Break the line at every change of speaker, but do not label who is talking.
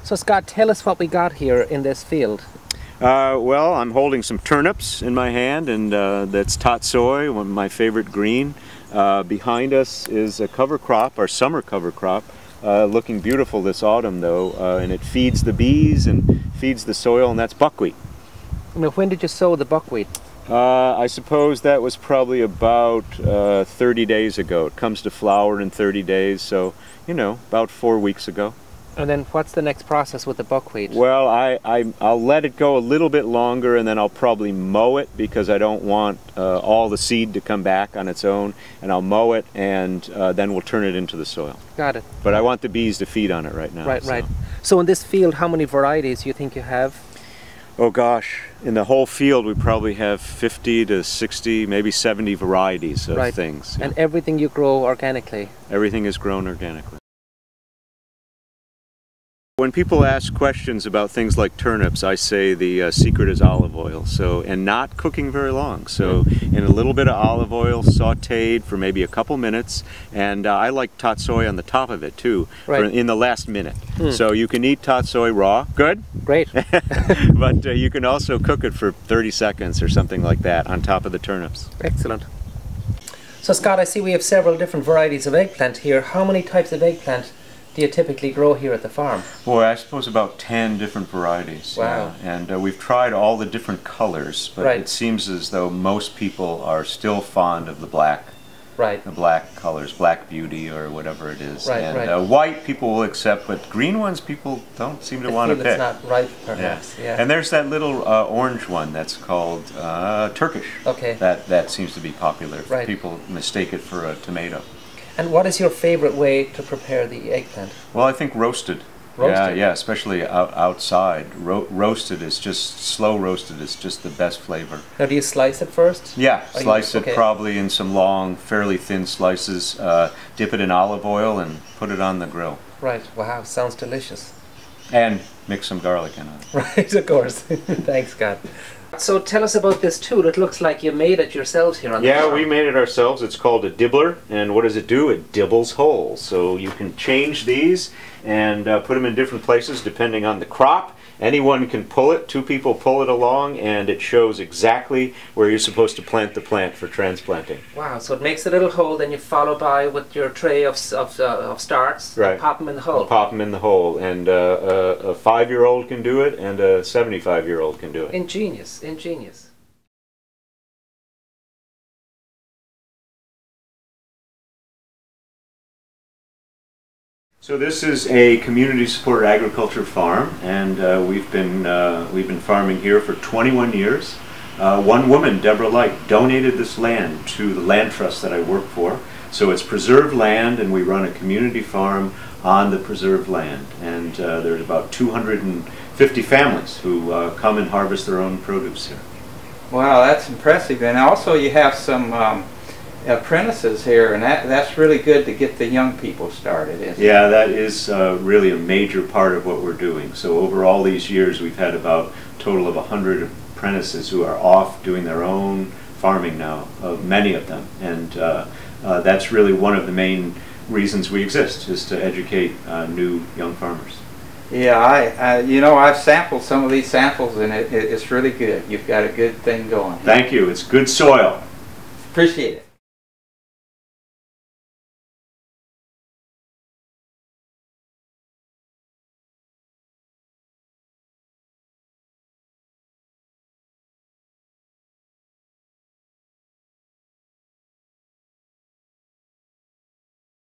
So Scott, tell us what we got here in this field.
Well, I'm holding some turnips in my hand, and that's tatsoi, one of my favorite green. Behind us is a cover crop, our summer cover crop, looking beautiful this autumn though, and it feeds the bees and feeds the soil, and that's buckwheat.
Now, when did you sow the buckwheat?
I suppose that was probably about 30 days ago. It comes to flower in 30 days, so, you know, about 4 weeks ago.
And then what's the next process with the buckwheat?
Well, I'll let it go a little bit longer, and then I'll probably mow it because I don't want all the seed to come back on its own. And I'll mow it, and then we'll turn it into the soil.
Got it.
But I want the bees to feed on it right now.
Right, right. So in this field, how many varieties do you think you have?
Oh gosh, in the whole field we probably have 50 to 60, maybe 70 varieties of things.
And everything you grow organically?
Everything is grown organically. When people ask questions about things like turnips, I say the secret is olive oil, and not cooking very long. So in a little bit of olive oil, sautéed for maybe a couple minutes, and I like tatsoi on the top of it too, in the last minute. So you can eat tatsoi raw, good?
Great.
But you can also cook it for 30 seconds or something like that on top of the turnips.
Excellent. So Scott, I see we have several different varieties of eggplant here. How many types of eggplant do you typically grow here at the farm?
Boy, I suppose about 10 different varieties.
Wow.
Yeah. And we've tried all the different colors, but it seems as though most people are still fond of the black. The black colors, Black Beauty or whatever it is. White people will accept, but green ones people don't seem to want to pick.
It's not ripe, perhaps. Yeah.
And there's that little orange one that's called Turkish.
Okay.
That seems to be popular. People mistake it for a tomato.
And what is your favorite way to prepare the eggplant?
Well, I think roasted.
Roasted?
Yeah, especially outside. Roasted is just, slow roasted is just the best flavor.
Now, do you slice it first?
Yeah, slice it probably in some long, fairly thin slices, dip it in olive oil and put it on the grill.
Right, wow, sounds delicious.
And mix some garlic in it.
Right, of course. Thanks, Scott. So tell us about this tool. It looks like you made it yourselves here on the farm.
Yeah, we made it ourselves. It's called a dibbler, and what does it do? It dibbles holes. So you can change these and put them in different places depending on the crop. Anyone can pull it. Two people pull it along, and it shows exactly where you're supposed to plant the plant for transplanting.
Wow, so it makes a little hole, then you follow by with your tray of starts, and pop them in the hole.
Pop them in the hole, and a 5-year-old can do it, and a 75-year-old can do it.
Ingenious, ingenious.
So this is a community-supported agriculture farm, and we've been farming here for 21 years. One woman, Deborah Light, donated this land to the land trust that I work for. So it's preserved land, and we run a community farm on the preserved land. And there's about 250 families who come and harvest their own produce here.
Wow, that's impressive. And also you have some apprentices here, and that's really good to get the young people started, isn't it?
Yeah, that is really a major part of what we're doing. So over all these years we've had about a total of 100 apprentices who are off doing their own farming now, many of them, and that's really one of the main reasons we exist, is to educate new young farmers.
Yeah, you know, I've sampled some of these samples, and it's really good. You've got a good thing going.
Thank you. It's good soil.
Appreciate it.